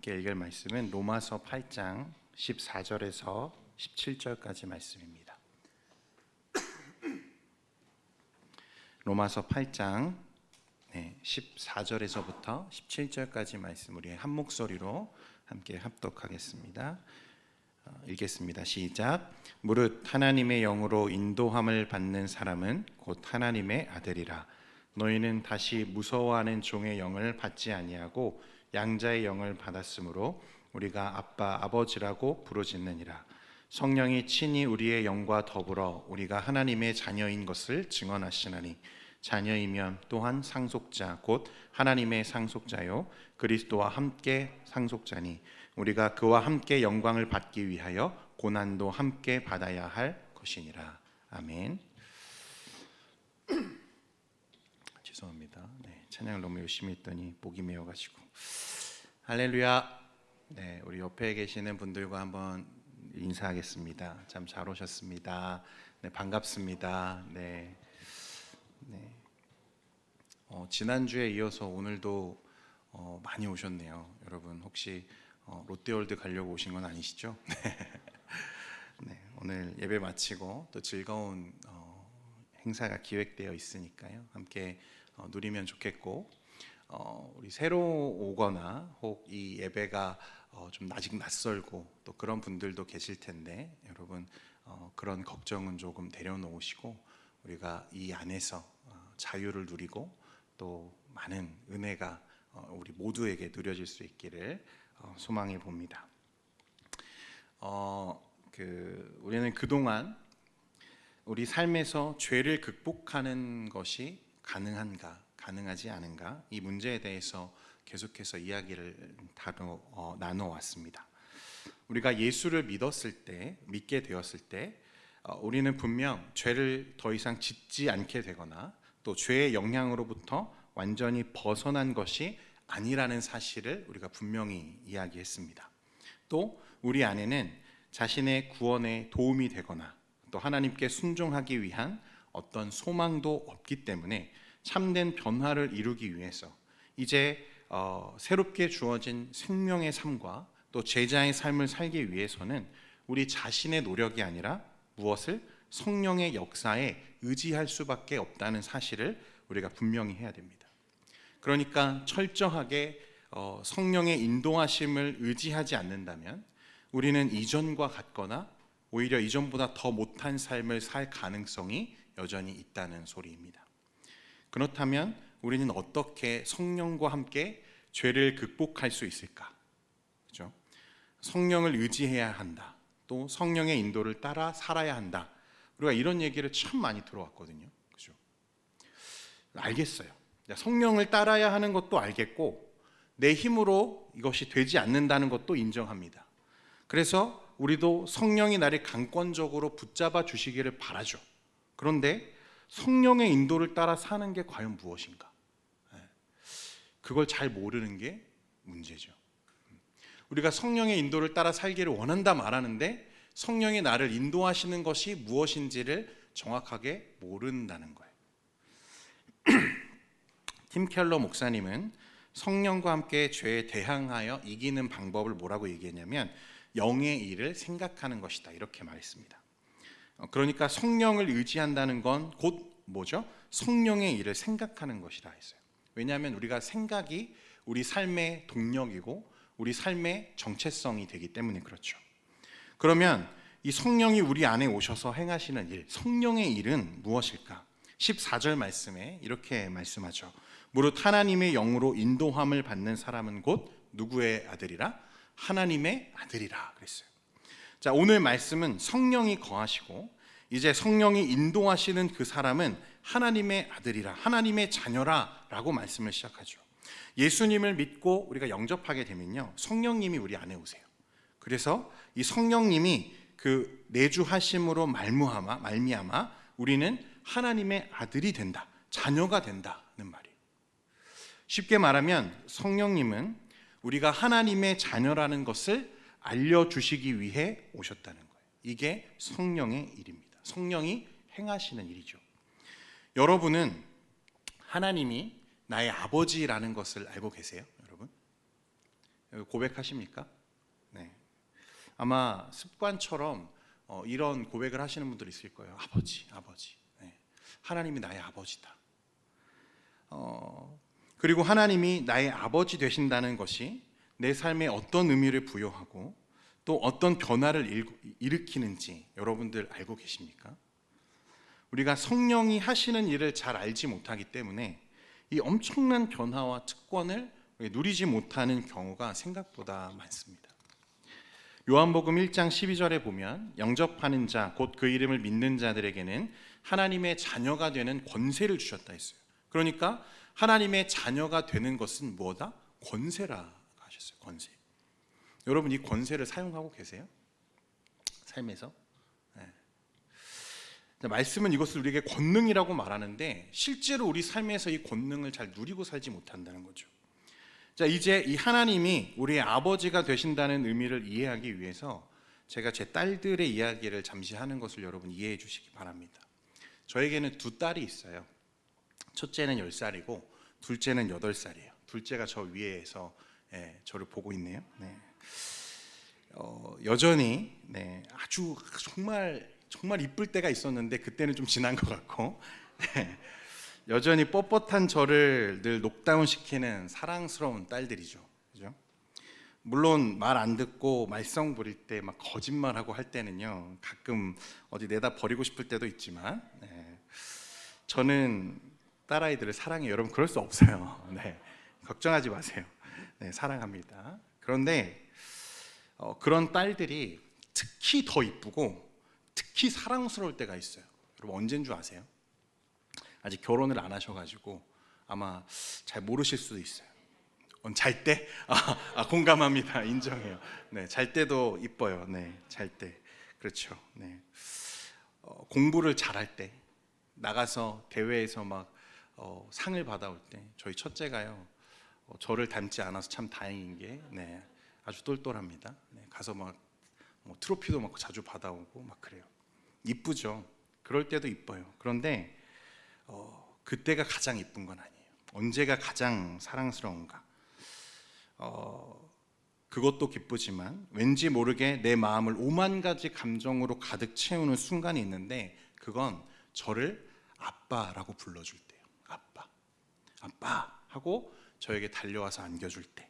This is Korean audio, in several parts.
읽을 말씀은 로마서 8장 14절에서 17절까지 말씀입니다. 로마서 8장 14절에서부터 17절까지 말씀 우리 한 목소리로 함께 합독하겠습니다. 읽겠습니다. 시작. 무릇 하나님의 영으로 인도함을 받는 사람은 곧 하나님의 아들이라. 너희는 다시 무서워하는 종의 영을 받지 아니하고 양자의 영을 받았으므로 우리가 아빠 아버지라고 부르짖느니라. 성령이 친히 우리의 영과 더불어 우리가 하나님의 자녀인 것을 증언하시나니 자녀이면 또한 상속자 곧 하나님의 상속자요 그리스도와 함께 상속자니 우리가 그와 함께 영광을 받기 위하여 고난도 함께 받아야 할 것이니라. 아멘. 죄송합니다. 찬양을 너무 열심히 했더니 목이 메어가지고. 할렐루야. 우리 옆에 계시는 분들과 한번 인사하겠습니다. 참 잘 오셨습니다. 반갑습니다. 지난주에 이어서 오늘도 많이 오셨네요. 여러분 혹시 롯데월드 가려고 오신 건 아니시죠? 오늘 예배 마치고 또 즐거운 행사가 기획되어 있으니까요. 함께 누리면 좋겠고, 우리 새로 오거나 혹 이 예배가 좀 아직 낯설고 또 그런 분들도 계실 텐데 여러분 그런 걱정은 조금 내려놓으시고 우리가 이 안에서 자유를 누리고 또 많은 은혜가 우리 모두에게 누려질 수 있기를 소망해 봅니다. 우리는 그동안 우리 삶에서 죄를 극복하는 것이 가능한가, 가능하지 않은가 이 문제에 대해서 계속해서 이야기를 나눠왔습니다. 우리가 예수를 믿게 되었을 때 우리는 분명 죄를 더 이상 짓지 않게 되거나 또 죄의 영향으로부터 완전히 벗어난 것이 아니라는 사실을 우리가 분명히 이야기했습니다. 또 우리 안에는 자신의 구원에 도움이 되거나 또 하나님께 순종하기 위한 어떤 소망도 없기 때문에 참된 변화를 이루기 위해서 이제 새롭게 주어진 생명의 삶과 또 제자의 삶을 살기 위해서는 우리 자신의 노력이 아니라 무엇을 성령의 역사에 의지할 수밖에 없다는 사실을 우리가 분명히 해야 됩니다. 그러니까 철저하게 성령의 인도하심을 의지하지 않는다면 우리는 이전과 같거나 오히려 이전보다 더 못한 삶을 살 가능성이 여전히 있다는 소리입니다. 그렇다면 우리는 어떻게 성령과 함께 죄를 극복할 수 있을까? 그렇죠? 성령을 의지해야 한다. 또 성령의 인도를 따라 살아야 한다. 우리가 이런 얘기를 참 많이 들어왔거든요. 그렇죠? 알겠어요. 성령을 따라야 하는 것도 알겠고 내 힘으로 이것이 되지 않는다는 것도 인정합니다. 그래서 우리도 성령이 나를 강권적으로 붙잡아 주시기를 바라죠. 그런데 성령의 인도를 따라 사는 게 과연 무엇인가? 그걸 잘 모르는 게 문제죠. 우리가 성령의 인도를 따라 살기를 원한다 말하는데 성령이 나를 인도하시는 것이 무엇인지를 정확하게 모른다는 거예요. 팀 켈러 목사님은 성령과 함께 죄에 대항하여 이기는 방법을 뭐라고 얘기했냐면 영의 일을 생각하는 것이다 이렇게 말했습니다. 그러니까 성령을 의지한다는 건 곧 뭐죠? 성령의 일을 생각하는 것이라 했어요. 왜냐하면 우리가 생각이 우리 삶의 동력이고 우리 삶의 정체성이 되기 때문에 그렇죠. 그러면 이 성령이 우리 안에 오셔서 행하시는 일, 성령의 일은 무엇일까? 14절 말씀에 이렇게 말씀하죠. 무릇 하나님의 영으로 인도함을 받는 사람은 곧 누구의 아들이라? 하나님의 아들이라 그랬어요. 자, 오늘 말씀은 성령이 거하시고 이제 성령이 인도하시는 그 사람은 하나님의 아들이라, 하나님의 자녀라 라고 말씀을 시작하죠. 예수님을 믿고 우리가 영접하게 되면요, 성령님이 우리 안에 오세요. 그래서 이 성령님이 그 내주하심으로 말미암아 우리는 하나님의 아들이 된다, 자녀가 된다는 말이에요. 쉽게 말하면 성령님은 우리가 하나님의 자녀라는 것을 알려주시기 위해 오셨다는 거예요. 이게 성령의 일입니다. 성령이 행하시는 일이죠. 여러분은 하나님이 나의 아버지라는 것을 알고 계세요? 여러분? 고백하십니까? 네. 아마 습관처럼 이런 고백을 하시는 분들 있을 거예요. 아버지, 아버지. 네. 하나님이 나의 아버지다. 그리고 하나님이 나의 아버지 되신다는 것이 내 삶에 어떤 의미를 부여하고 또 어떤 변화를 일으키는지 여러분들 알고 계십니까? 우리가 성령이 하시는 일을 잘 알지 못하기 때문에 이 엄청난 변화와 특권을 누리지 못하는 경우가 생각보다 많습니다. 요한복음 1장 12절에 보면 영접하는 자, 곧 그 이름을 믿는 자들에게는 하나님의 자녀가 되는 권세를 주셨다 했어요. 그러니까 하나님의 자녀가 되는 것은 뭐다? 권세라 하셨어요. 권세. 여러분 이 권세를 사용하고 계세요? 삶에서? 네. 말씀은 이것을 우리에게 권능이라고 말하는데 실제로 우리 삶에서 이 권능을 잘 누리고 살지 못한다는 거죠. 자, 이제 이 하나님이 우리의 아버지가 되신다는 의미를 이해하기 위해서 제가 제 딸들의 이야기를 잠시 하는 것을 여러분 이해해 주시기 바랍니다. 저에게는 두 딸이 있어요. 첫째는 10살이고 둘째는 8살이에요. 둘째가 저 위에서 저를 보고 있네요. 네. 여전히 아주 정말 이쁠 때가 있었는데 그때는 좀 지난 것 같고 여전히 뻣뻣한 저를 늘 녹다운 시키는 사랑스러운 딸들이죠. 그죠? 물론 말 안 듣고 말썽 부릴 때 막 거짓말하고 할 때는요 가끔 어디 내다 버리고 싶을 때도 있지만 저는 딸아이들을 사랑해요. 여러분 그럴 수 없어요. 걱정하지 마세요. 사랑합니다. 그런데 그런 딸들이 특히 더 이쁘고 특히 사랑스러울 때가 있어요. 여러분 언제인 줄 아세요? 아직 결혼을 안 하셔가지고 아마 잘 모르실 수도 있어요. 잘 때? 공감합니다. 인정해요. 잘 때도 이뻐요. 잘 때. 그렇죠. 공부를 잘할 때, 나가서 대회에서 막 상을 받아올 때, 저희 첫째가요 저를 닮지 않아서 참 다행인 게 아주 똘똘합니다. 가서 막 트로피도 막 자주 받아오고 막 그래요. 이쁘죠. 그럴 때도 이뻐요. 그런데 그때가 가장 이쁜 건 아니에요. 언제가 가장 사랑스러운가? 그것도 기쁘지만 왠지 모르게 내 마음을 5만 가지 감정으로 가득 채우는 순간이 있는데 그건 저를 아빠라고 불러줄 때예요. 아빠, 아빠 하고 저에게 달려와서 안겨줄 때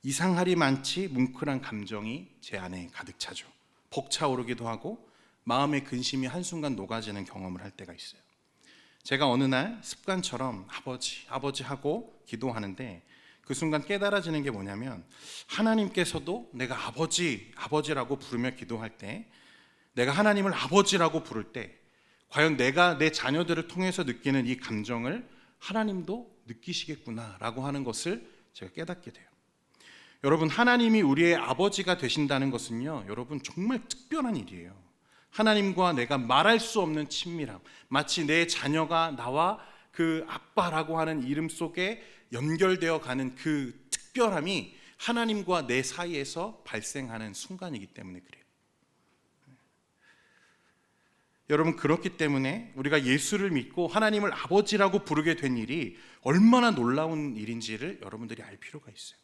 이상하리 많지 뭉클한 감정이 제 안에 가득 차죠. 벅차오르기도 하고 마음의 근심이 한순간 녹아지는 경험을 할 때가 있어요. 제가 어느 날 습관처럼 아버지, 아버지 하고 기도하는데 그 순간 깨달아지는 게 뭐냐면 하나님께서도 내가 아버지, 아버지라고 부르며 기도할 때 내가 하나님을 아버지라고 부를 때 과연 내가 내 자녀들을 통해서 느끼는 이 감정을 하나님도 느끼시겠구나라고 하는 것을 제가 깨닫게 돼요. 여러분 하나님이 우리의 아버지가 되신다는 것은요 여러분 정말 특별한 일이에요. 하나님과 내가 말할 수 없는 친밀함, 마치 내 자녀가 나와 그 아빠라고 하는 이름 속에 연결되어 가는 그 특별함이 하나님과 내 사이에서 발생하는 순간이기 때문에 그래요. 여러분 그렇기 때문에 우리가 예수를 믿고 하나님을 아버지라고 부르게 된 일이 얼마나 놀라운 일인지를 여러분들이 알 필요가 있어요.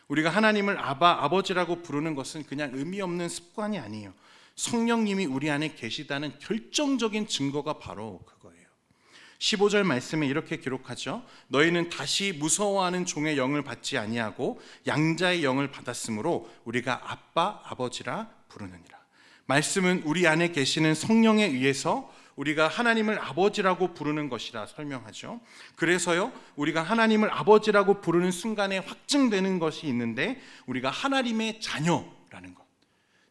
우리가 하나님을 아버지라고 부르는 것은 그냥 의미 없는 습관이 아니에요. 성령님이 우리 안에 계시다는 결정적인 증거가 바로 그거예요. 15절 말씀에 이렇게 기록하죠. 너희는 다시 무서워하는 종의 영을 받지 아니하고 양자의 영을 받았으므로 우리가 아빠 아버지라 부르느니라. 말씀은 우리 안에 계시는 성령에 의해서 우리가 하나님을 아버지라고 부르는 것이라 설명하죠. 그래서요 우리가 하나님을 아버지라고 부르는 순간에 확증되는 것이 있는데 우리가 하나님의 자녀라는 것,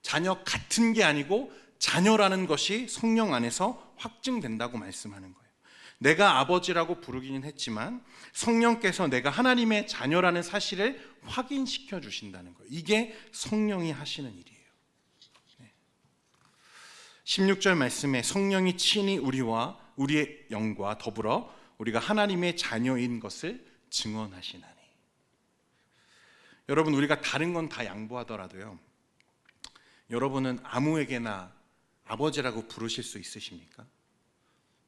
자녀 같은 게 아니고 자녀라는 것이 성령 안에서 확증된다고 말씀하는 거예요. 내가 아버지라고 부르기는 했지만 성령께서 내가 하나님의 자녀라는 사실을 확인시켜 주신다는 거예요. 이게 성령이 하시는 일이에요. 16절 말씀에 성령이 친히 우리와 우리의 영과 더불어 우리가 하나님의 자녀인 것을 증언하시나니. 여러분 우리가 다른 건 다 양보하더라도요 여러분은 아무에게나 아버지라고 부르실 수 있으십니까?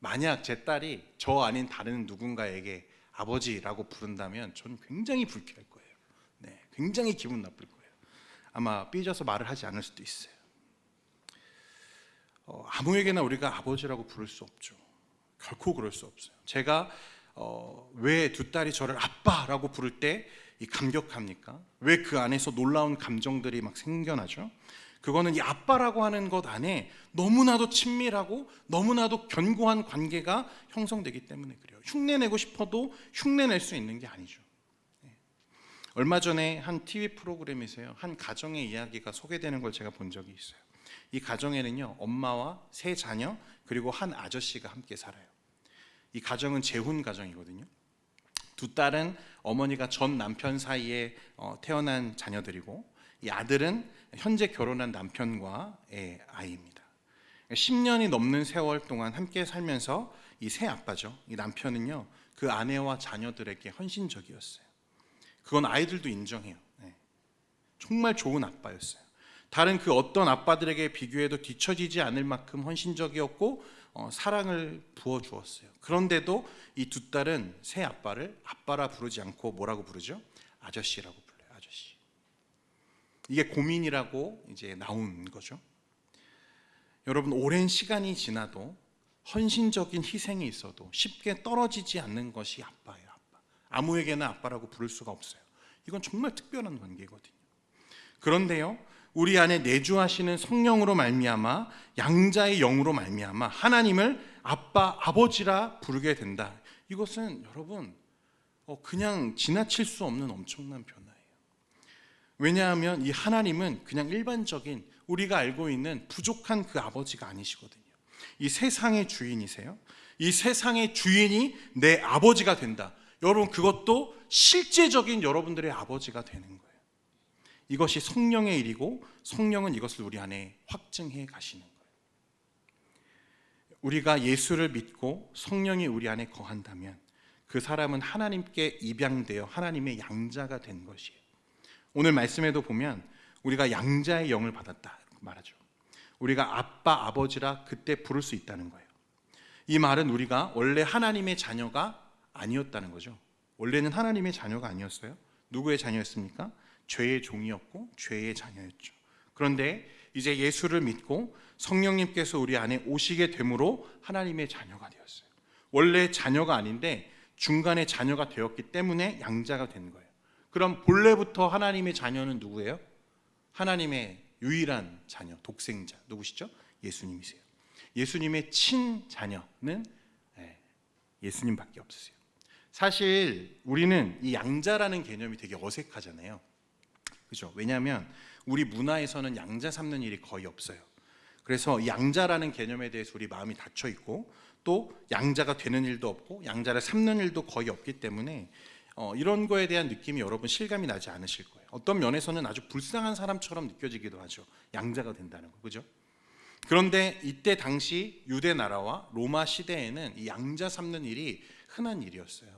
만약 제 딸이 저 아닌 다른 누군가에게 아버지라고 부른다면 저는 굉장히 불쾌할 거예요. 굉장히 기분 나쁠 거예요. 아마 삐져서 말을 하지 않을 수도 있어요. 아무에게나 우리가 아버지라고 부를 수 없죠. 결코 그럴 수 없어요. 제가 왜 두 딸이 저를 아빠라고 부를 때 이 감격합니까? 왜 그 안에서 놀라운 감정들이 막 생겨나죠? 그거는 이 아빠라고 하는 것 안에 너무나도 친밀하고 너무나도 견고한 관계가 형성되기 때문에 그래요. 흉내내고 싶어도 흉내낼 수 있는 게 아니죠. 얼마 전에 한 TV 프로그램에서요, 한 가정의 이야기가 소개되는 걸 제가 본 적이 있어요. 이 가정에는요, 엄마와 세 자녀 그리고 한 아저씨가 함께 살아요. 이 가정은 재혼 가정이거든요. 두 딸은 어머니가 전 남편 사이에 태어난 자녀들이고, 이 아들은 현재 결혼한 남편과의 아이입니다. 10년이 넘는 세월 동안 함께 살면서 이 새 아빠죠, 이 남편은요, 그 아내와 자녀들에게 헌신적이었어요. 그건 아이들도 인정해요. 정말 좋은 아빠였어요. 다른 그 어떤 아빠들에게 비교해도 뒤처지지 않을 만큼 헌신적이었고 사랑을 부어주었어요. 그런데도 이 두 딸은 새 아빠를 아빠라 부르지 않고 뭐라고 부르죠? 아저씨라고 불러요. 아저씨. 이게 고민이라고 이제 나온 거죠. 여러분, 오랜 시간이 지나도 헌신적인 희생이 있어도 쉽게 떨어지지 않는 것이 아빠예요. 아빠. 아무에게나 아빠라고 부를 수가 없어요. 이건 정말 특별한 관계거든요. 그런데요, 우리 안에 내주하시는 성령으로 말미암아 양자의 영으로 말미암아 하나님을 아빠, 아버지라 부르게 된다. 이것은 여러분 그냥 지나칠 수 없는 엄청난 변화예요. 왜냐하면 이 하나님은 그냥 일반적인 우리가 알고 있는 부족한 그 아버지가 아니시거든요. 이 세상의 주인이세요. 이 세상의 주인이 내 아버지가 된다. 여러분, 그것도 실제적인 여러분들의 아버지가 되는 거예요. 이것이 성령의 일이고 성령은 이것을 우리 안에 확증해 가시는 거예요. 우리가 예수를 믿고 성령이 우리 안에 거한다면 그 사람은 하나님께 입양되어 하나님의 양자가 된 것이에요. 오늘 말씀에도 보면 우리가 양자의 영을 받았다 말하죠. 우리가 아빠, 아버지라 그때 부를 수 있다는 거예요. 이 말은 우리가 원래 하나님의 자녀가 아니었다는 거죠. 원래는 하나님의 자녀가 아니었어요. 누구의 자녀였습니까? 죄의 종이었고 죄의 자녀였죠. 그런데 이제 예수를 믿고 성령님께서 우리 안에 오시게 됨으로 하나님의 자녀가 되었어요. 원래 자녀가 아닌데 중간에 자녀가 되었기 때문에 양자가 된 거예요. 그럼 본래부터 하나님의 자녀는 누구예요? 하나님의 유일한 자녀, 독생자 누구시죠? 예수님이세요. 예수님의 친자녀는 예수님밖에 없으세요. 사실 우리는 이 양자라는 개념이 되게 어색하잖아요. 그죠? 왜냐하면 우리 문화에서는 양자 삼는 일이 거의 없어요. 그래서 양자라는 개념에 대해서 우리 마음이 닫혀 있고 또 양자가 되는 일도 없고 양자를 삼는 일도 거의 없기 때문에 이런 거에 대한 느낌이 여러분 실감이 나지 않으실 거예요. 어떤 면에서는 아주 불쌍한 사람처럼 느껴지기도 하죠. 양자가 된다는 거, 그죠? 그런데 이때 당시 유대 나라와 로마 시대에는 이 양자 삼는 일이 흔한 일이었어요.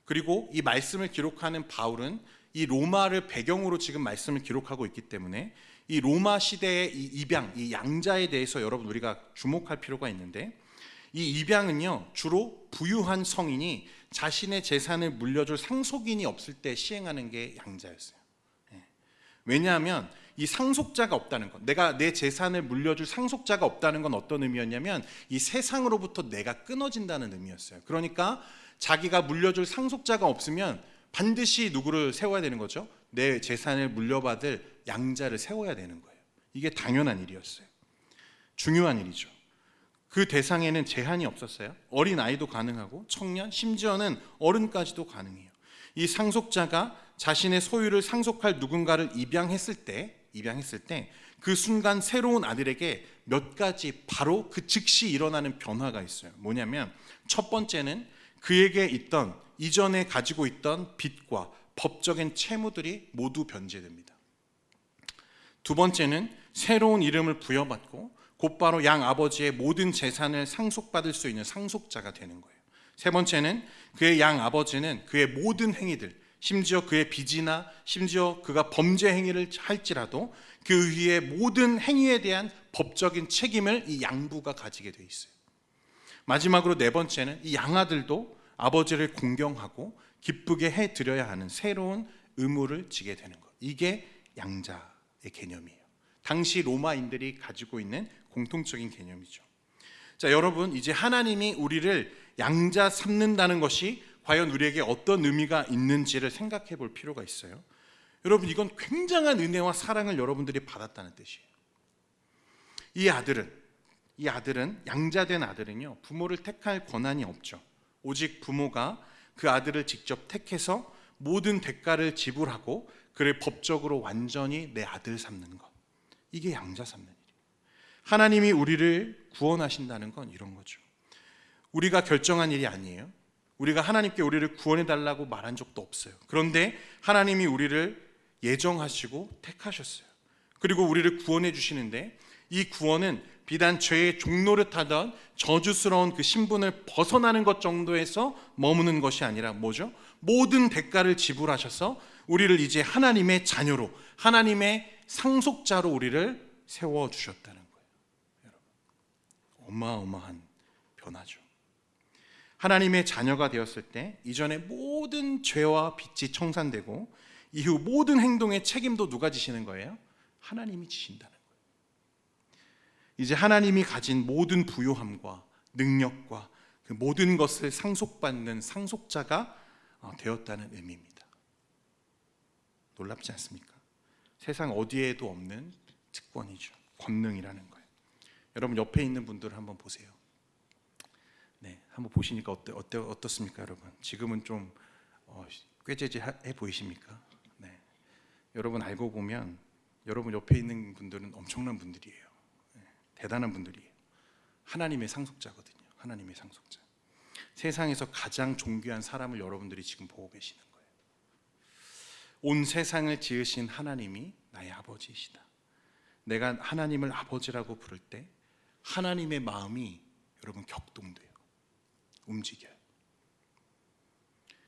그리고 이 말씀을 기록하는 바울은 이 로마를 배경으로 지금 말씀을 기록하고 있기 때문에 이 로마 시대의 이 입양, 이 양자에 대해서 여러분 우리가 주목할 필요가 있는데, 이 입양은요 주로 부유한 성인이 자신의 재산을 물려줄 상속인이 없을 때 시행하는 게 양자였어요. 왜냐하면 이 상속자가 없다는 것, 내가 내 재산을 물려줄 상속자가 없다는 건 어떤 의미였냐면 이 세상으로부터 내가 끊어진다는 의미였어요. 그러니까 자기가 물려줄 상속자가 없으면 반드시 누구를 세워야 되는 거죠? 내 재산을 물려받을 양자를 세워야 되는 거예요. 이게 당연한 일이었어요. 중요한 일이죠. 그 대상에는 제한이 없었어요. 어린 아이도 가능하고 청년, 심지어는 어른까지도 가능해요. 이 상속자가 자신의 소유를 상속할 누군가를 입양했을 때 그 순간 새로운 아들에게 몇 가지 바로 그 즉시 일어나는 변화가 있어요. 뭐냐면 첫 번째는 그에게 있던 이전에 가지고 있던 빚과 법적인 채무들이 모두 변제됩니다. 두 번째는 새로운 이름을 부여받고 곧바로 양 아버지의 모든 재산을 상속받을 수 있는 상속자가 되는 거예요. 세 번째는 그의 양 아버지는 그의 모든 행위들, 심지어 그의 빚이나 심지어 그가 범죄 행위를 할지라도 그 위에 모든 행위에 대한 법적인 책임을 이 양부가 가지게 돼 있어요. 마지막으로 네 번째는 이 양아들도 아버지를 공경하고 기쁘게 해드려야 하는 새로운 의무를 지게 되는 것. 이게 양자의 개념이에요. 당시 로마인들이 가지고 있는 공통적인 개념이죠. 자, 여러분, 이제 하나님이 우리를 양자 삼는다는 것이 과연 우리에게 어떤 의미가 있는지를 생각해 볼 필요가 있어요. 여러분, 이건 굉장한 은혜와 사랑을 여러분들이 받았다는 뜻이에요. 이 아들은 양자된 아들은요, 부모를 택할 권한이 없죠. 오직 부모가 그 아들을 직접 택해서 모든 대가를 지불하고 그를 법적으로 완전히 내 아들 삼는 것, 이게 양자 삼는 일이에요. 하나님이 우리를 구원하신다는 건 이런 거죠. 우리가 결정한 일이 아니에요. 우리가 하나님께 우리를 구원해 달라고 말한 적도 없어요. 그런데 하나님이 우리를 예정하시고 택하셨어요. 그리고 우리를 구원해 주시는데, 이 구원은 비단 죄의 종노릇하던 저주스러운 그 신분을 벗어나는 것 정도에서 머무는 것이 아니라 뭐죠? 모든 대가를 지불하셔서 우리를 이제 하나님의 자녀로, 하나님의 상속자로 우리를 세워주셨다는 거예요. 여러분, 어마어마한 변화죠. 하나님의 자녀가 되었을 때 이전의 모든 죄와 빚이 청산되고 이후 모든 행동의 책임도 누가 지시는 거예요? 하나님이 지신다는 거예요. 이제 하나님이 가진 모든 부요함과 능력과 그 모든 것을 상속받는 상속자가 되었다는 의미입니다. 놀랍지 않습니까? 세상 어디에도 없는 특권이죠. 권능이라는 거예요. 여러분, 옆에 있는 분들을 한번 보세요. 네, 한번 보시니까 어떻습니까, 여러분? 지금은 좀 꾀죄죄해 보이십니까? 네, 여러분 알고 보면 여러분 옆에 있는 분들은 엄청난 분들이에요. 네, 대단한 분들이에요. 하나님의 상속자거든요. 하나님의 상속자. 세상에서 가장 존귀한 사람을 여러분들이 지금 보고 계시는 거예요. 온 세상을 지으신 하나님이 나의 아버지이시다. 내가 하나님을 아버지라고 부를 때 하나님의 마음이 여러분 격동돼요. 움직여요.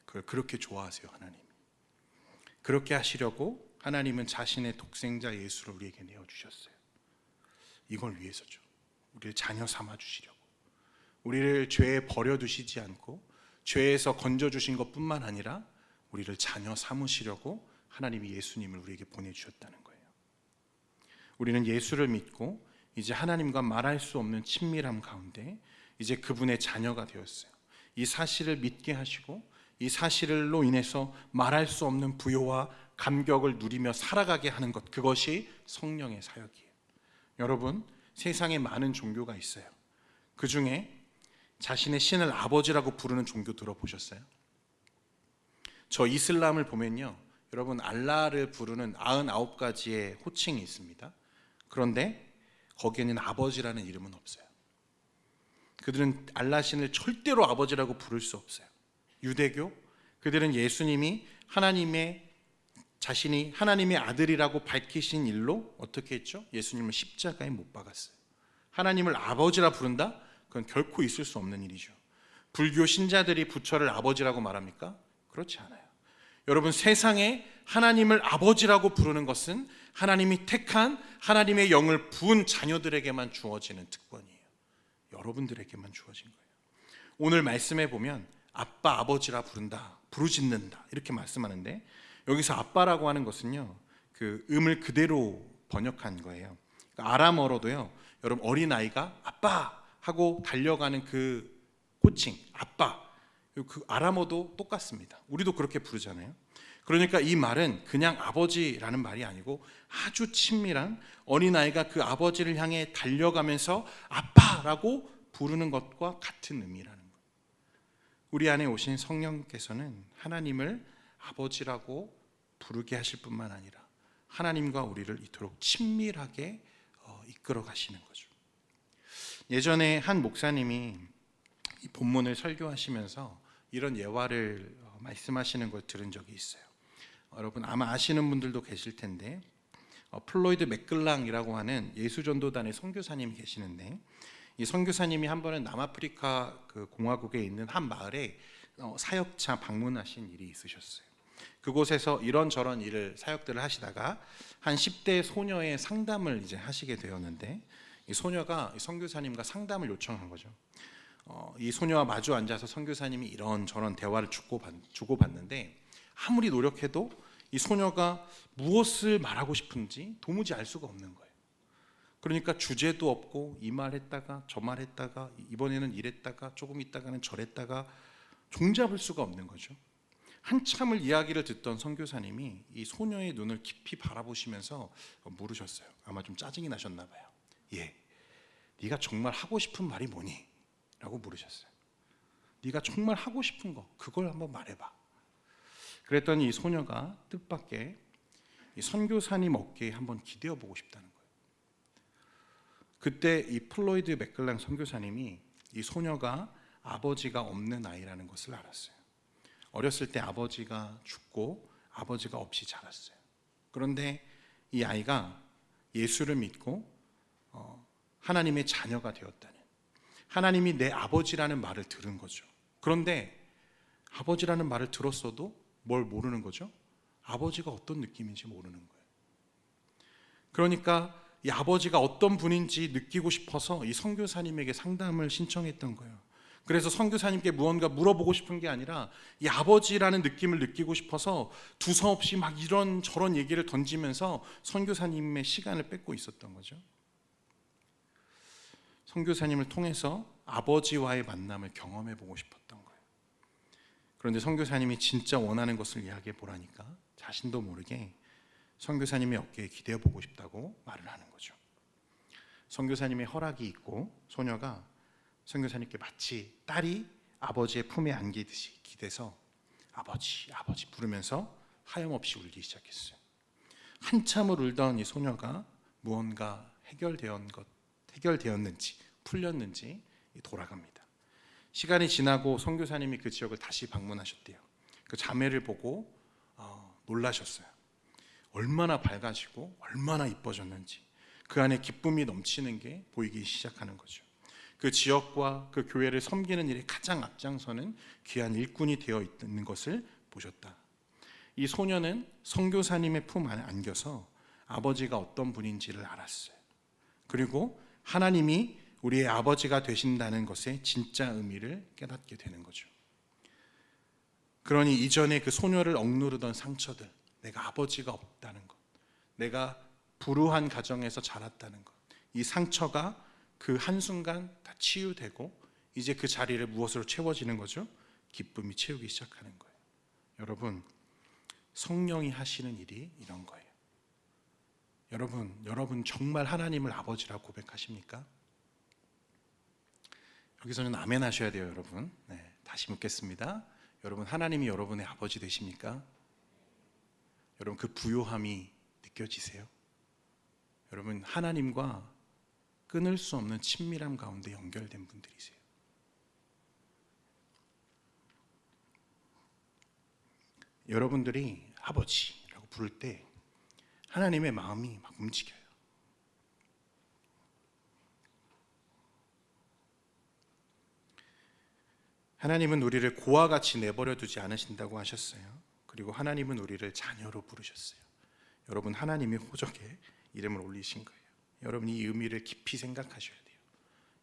그걸 그렇게 좋아하세요, 하나님이. 그렇게 하시려고 하나님은 자신의 독생자 예수를 우리에게 내어주셨어요. 이걸 위해서죠. 우리를 자녀 삼아 주시려고. 우리를 죄에 버려두시지 않고 죄에서 건져주신 것뿐만 아니라 우리를 자녀 삼으시려고 하나님이 예수님을 우리에게 보내주셨다는 거예요. 우리는 예수를 믿고 이제 하나님과 말할 수 없는 친밀함 가운데 이제 그분의 자녀가 되었어요. 이 사실을 믿게 하시고 이 사실로 인해서 말할 수 없는 부요와 감격을 누리며 살아가게 하는 것, 그것이 성령의 사역이에요. 여러분, 세상에 많은 종교가 있어요. 그 중에 자신의 신을 아버지라고 부르는 종교 들어보셨어요? 저 이슬람을 보면요, 여러분, 알라를 부르는 99가지의 호칭이 있습니다. 그런데 거기에는 아버지라는 이름은 없어요. 그들은 알라 신을 절대로 아버지라고 부를 수 없어요. 유대교, 그들은 예수님이 자신이 하나님의 아들이라고 밝히신 일로 어떻게 했죠? 예수님을 십자가에 못 박았어요. 하나님을 아버지라 부른다? 그건 결코 있을 수 없는 일이죠. 불교 신자들이 부처를 아버지라고 말합니까? 그렇지 않아요. 여러분, 세상에 하나님을 아버지라고 부르는 것은 하나님이 택한 하나님의 영을 부은 자녀들에게만 주어지는 특권이에요. 여러분들에게만 주어진 거예요. 오늘 말씀에 보면 아빠, 아버지라 부른다, 부르짖는다 이렇게 말씀하는데, 여기서 아빠라고 하는 것은요, 그 음을 그대로 번역한 거예요. 그러니까 아람어로도요, 여러분, 어린아이가 아빠 하고 달려가는 그 호칭, 아빠, 그 아람어도 똑같습니다. 우리도 그렇게 부르잖아요. 그러니까 이 말은 그냥 아버지라는 말이 아니고 아주 친밀한 어린아이가 그 아버지를 향해 달려가면서 아빠라고 부르는 것과 같은 의미라는 거예요. 우리 안에 오신 성령께서는 하나님을 아버지라고 부르게 하실 뿐만 아니라 하나님과 우리를 이토록 친밀하게 이끌어 가시는 거죠. 예전에 한 목사님이 이 본문을 설교하시면서 이런 예화를 말씀하시는 걸 들은 적이 있어요. 여러분 아마 아시는 분들도 계실 텐데, 플로이드 맥글랑이라고 하는 예수전도단의 선교사님이 계시는데, 이 선교사님이 한 번은 남아프리카 그 공화국에 있는 한 마을에 사역차 방문하신 일이 있으셨어요. 그곳에서 이런저런 사역들을 하시다가 한 10대 소녀의 상담을 이제 하시게 되었는데, 이 소녀가 선교사님과 상담을 요청한 거죠. 이 소녀와 마주 앉아서 선교사님이 이런저런 대화를 주고받는데 아무리 노력해도 이 소녀가 무엇을 말하고 싶은지 도무지 알 수가 없는 거예요. 그러니까 주제도 없고 이 말 했다가 저 말 했다가 이번에는 이랬다가 조금 있다가는 저랬다가 종잡을 수가 없는 거죠. 한참을 이야기를 듣던 선교사님이 이 소녀의 눈을 깊이 바라보시면서 물으셨어요. 아마 좀 짜증이 나셨나 봐요. 예, 네가 정말 하고 싶은 말이 뭐니? 라고 물으셨어요. 네가 정말 하고 싶은 거 그걸 한번 말해봐. 그랬더니 이 소녀가 뜻밖의 이 선교사님 어깨에 한번 기대어 보고 싶다는 거예요. 그때 이 플로이드 맥클랑 선교사님이 이 소녀가 아버지가 없는 아이라는 것을 알았어요. 어렸을 때 아버지가 죽고 아버지가 없이 자랐어요. 그런데 이 아이가 예수를 믿고 하나님의 자녀가 되었다는, 하나님이 내 아버지라는 말을 들은 거죠. 그런데 아버지라는 말을 들었어도 뭘 모르는 거죠? 아버지가 어떤 느낌인지 모르는 거예요. 그러니까 이 아버지가 어떤 분인지 느끼고 싶어서 이 선교사님에게 상담을 신청했던 거예요. 그래서 선교사님께 무언가 물어보고 싶은 게 아니라 이 아버지라는 느낌을 느끼고 싶어서 두서없이 막 이런 저런 얘기를 던지면서 선교사님의 시간을 뺏고 있었던 거죠. 선교사님을 통해서 아버지와의 만남을 경험해 보고 싶었던 거예요. 그런데 선교사님이 진짜 원하는 것을 이야기해 보라니까 자신도 모르게 선교사님의 어깨에 기대어 보고 싶다고 말을 하는 거죠. 선교사님의 허락이 있고 소녀가 선교사님께 마치 딸이 아버지의 품에 안기듯이 기대서 아버지, 아버지 부르면서 하염없이 울기 시작했어요. 한참을 울던 이 소녀가 무언가 해결되었는지 풀렸는지 돌아갑니다. 시간이 지나고 선교사님이 그 지역을 다시 방문하셨대요. 그 자매를 보고 놀라셨어요. 얼마나 밝아지고 얼마나 이뻐졌는지 그 안에 기쁨이 넘치는 게 보이기 시작하는 거죠. 그 지역과 그 교회를 섬기는 일에 가장 앞장서는 귀한 일꾼이 되어 있는 것을 보셨다. 이 소녀는 선교사님의 품 안에 안겨서 아버지가 어떤 분인지를 알았어요. 그리고 하나님이 우리의 아버지가 되신다는 것의 진짜 의미를 깨닫게 되는 거죠. 그러니 이전에 그 소녀를 억누르던 상처들, 내가 아버지가 없다는 것, 내가 불우한 가정에서 자랐다는 것, 이 상처가 그 한순간 다 치유되고 이제 그 자리를 무엇으로 채워지는 거죠? 기쁨이 채우기 시작하는 거예요. 여러분, 성령이 하시는 일이 이런 거예요. 여러분 정말 하나님을 아버지라고 고백하십니까? 여기서는 아멘 하셔야 돼요, 여러분. 네, 다시 묻겠습니다. 여러분, 하나님이 여러분의 아버지 되십니까? 여러분, 그 부요함이 느껴지세요? 여러분, 하나님과 끊을 수 없는 친밀함 가운데 연결된 분들이세요. 여러분들이 아버지라고 부를 때 하나님의 마음이 막 움직여요. 하나님은 우리를 고와 같이 내버려 두지 않으신다고 하셨어요. 그리고 하나님은 우리를 자녀로 부르셨어요. 여러분, 하나님이 호적에 이름을 올리신 거예요. 여러분, 이 의미를 깊이 생각하셔야 돼요.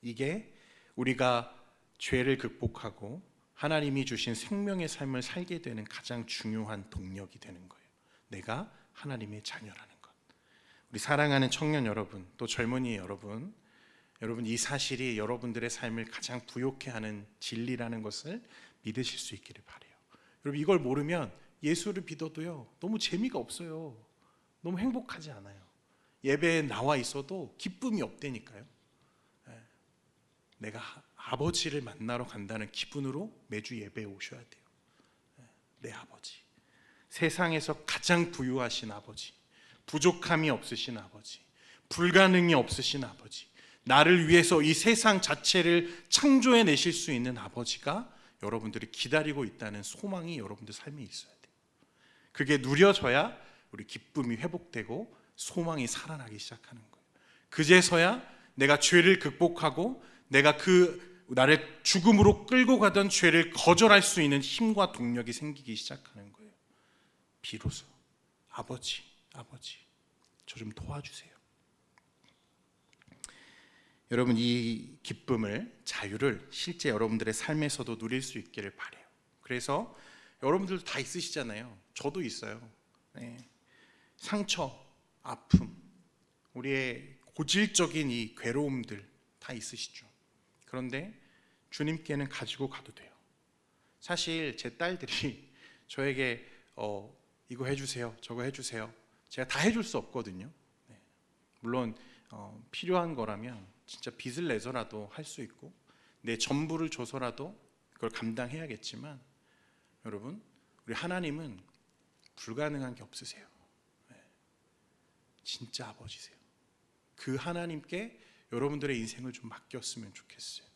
이게 우리가 죄를 극복하고 하나님이 주신 생명의 삶을 살게 되는 가장 중요한 동력이 되는 거예요. 내가 하나님의 자녀라는 것. 우리 사랑하는 청년 여러분, 또 젊은이 여러분, 이 사실이 여러분들의 삶을 가장 부욕해 하는 진리라는 것을 믿으실 수 있기를 바라요. 여러분, 이걸 모르면 예수를 믿어도요, 너무 재미가 없어요. 너무 행복하지 않아요. 예배에 나와 있어도 기쁨이 없다니까요. 내가 아버지를 만나러 간다는 기분으로 매주 예배에 오셔야 돼요. 내 아버지, 세상에서 가장 부유하신 아버지, 부족함이 없으신 아버지, 불가능이 없으신 아버지, 나를 위해서 이 세상 자체를 창조해 내실 수 있는 아버지가 여러분들이 기다리고 있다는 소망이 여러분들 삶에 있어야 돼요. 그게 누려져야 우리 기쁨이 회복되고 소망이 살아나기 시작하는 거예요. 그제서야 내가 죄를 극복하고 내가 나를 죽음으로 끌고 가던 죄를 거절할 수 있는 힘과 동력이 생기기 시작하는 거예요. 비로소 아버지, 저 좀 도와주세요. 여러분, 이 기쁨을, 자유를 실제 여러분들의 삶에서도 누릴 수 있기를 바라요. 그래서 여러분들도 다 있으시잖아요. 저도 있어요. 상처, 아픔, 우리의 고질적인 이 괴로움들 다 있으시죠. 그런데 주님께는 가지고 가도 돼요. 사실 제 딸들이 저에게 이거 해주세요, 저거 해주세요, 제가 다 해줄 수 없거든요. 물론 필요한 거라면 진짜 빚을 내서라도 할 수 있고 내 전부를 줘서라도 그걸 감당해야겠지만, 여러분, 우리 하나님은 불가능한 게 없으세요. 진짜 아버지세요. 그 하나님께 여러분들의 인생을 좀 맡겼으면 좋겠어요.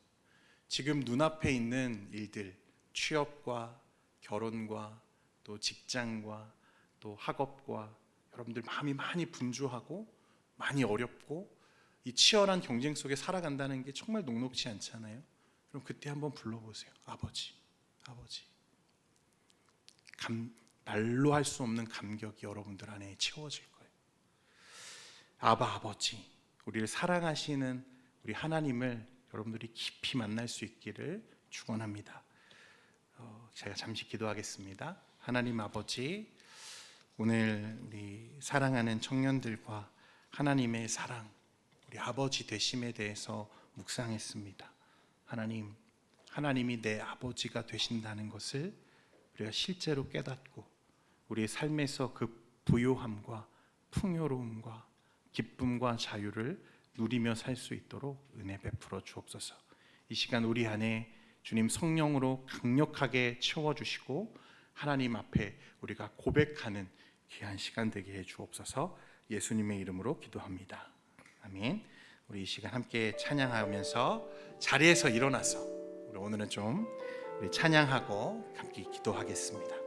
지금 눈앞에 있는 일들, 취업과 결혼과 또 직장과 또 학업과, 여러분들 마음이 많이 분주하고 많이 어렵고 이 치열한 경쟁 속에 살아간다는 게 정말 녹록지 않잖아요. 그럼 그때 한번 불러보세요. 아버지, 아버지. 말로 할 수 없는 감격이 여러분들 안에 채워질 거예요. 아버지, 우리를 사랑하시는 우리 하나님을 여러분들이 깊이 만날 수 있기를 축원합니다. 제가 잠시 기도하겠습니다. 하나님 아버지, 오늘 우리 사랑하는 청년들과 하나님의 사랑, 우리 아버지 되심에 대해서 묵상했습니다. 하나님이 내 아버지가 되신다는 것을 우리가 실제로 깨닫고 우리의 삶에서 그 부요함과 풍요로움과 기쁨과 자유를 누리며 살 수 있도록 은혜 베풀어 주옵소서. 이 시간 우리 안에 주님 성령으로 강력하게 채워주시고 하나님 앞에 우리가 고백하는 귀한 시간 되게 해 주옵소서. 예수님의 이름으로 기도합니다. 아멘. 우리 이 시간 함께 찬양하면서 자리에서 일어나서 우리 오늘은 좀 우리 찬양하고 함께 기도하겠습니다.